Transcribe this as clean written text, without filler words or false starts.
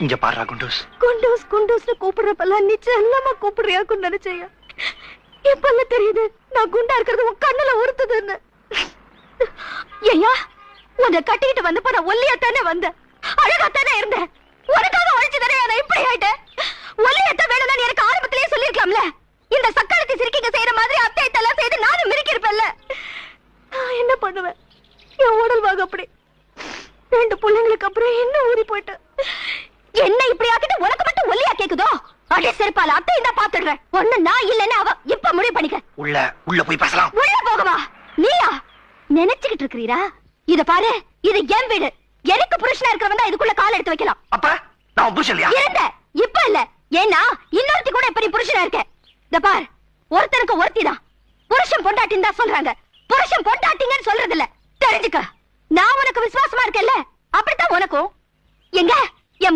இங்க பாரு குண்டூஸ். குண்டூஸ் குண்டூஸ்னு கூப்பிடுறப்பெல்லாம் நீ செல்லமா கூப்பிடுறியாக்குன்னு நினைச்சேயா. இப்பெல்லாம் தெரியுது நான் குண்டா இருக்கிறது உன் கண்ணுல உறுத்துதுன்னு. ஐயா உன்னை கட்டிக்கிட்டு வந்தப்ப நான் ஒல்லியாத்தானே வந்தேன், அழகாத்தானே இருந்தேன். உனக்காக உழைச்சுதானே நான் இப்படி ஆயிட்டேன். ஒல்லியாத்தான் வேணும்னு எனக்கு ஆரம்பத்திலேயே சொல்லிருக்கலாம்ல. இந்த சக்காலத்தி சிரிக்கிங்க செய்யற மாதிரி அத்தையத்தெல்லாம் செய்து நானும் மிரிக்கிருப்பேன்ல. நான் என்ன பண்ணுவேன்? என் உடல் வாங்க அப்படி 2 பிள்ளைங்களுக்கு அப்புறம் என்ன ஊறி போயிட்டு என்ன இப்படி ஆக்கிட்டு உனக்கு மட்டும் ஒல்லியா கேக்குதோ? அடே செருப்பால அத்தை இந்த பாத்துடுறேன். ஒண்ணு நான் இல்லன்னு அவ இப்ப முடிவு பண்ணிக்க. உள்ள போய் பேசலாம். உள்ள போகவா? நீயா நினைச்சுக்கிட்டு இருக்கிறீரா? இத பாரு, இது என் வீடு. எனக்கு புருஷனா இருக்கிறவன் தான் இதுக்குள்ள கால் எடுத்து வைக்கலாம். அப்ப நான் புருஷன் இல்லையா? இருந்த இப்ப இல்ல. ஏன்னா இன்னொருத்தி கூட இப்ப நீ புருஷனா இருக்க. இத பார், ஒருத்தருக்கு ஒருத்தி தான் புருஷன் பொண்டாட்டின்னு தான் சொல்றாங்க. புருஷன் பொண்டாட்டிங்கன்னு சொல்றது இல்ல, தெரிஞ்சுக்க. நான் உனக்கு விசுவாசமா இருக்கேன்ல, அப்படித்தான் உனக்கும். எங்க என்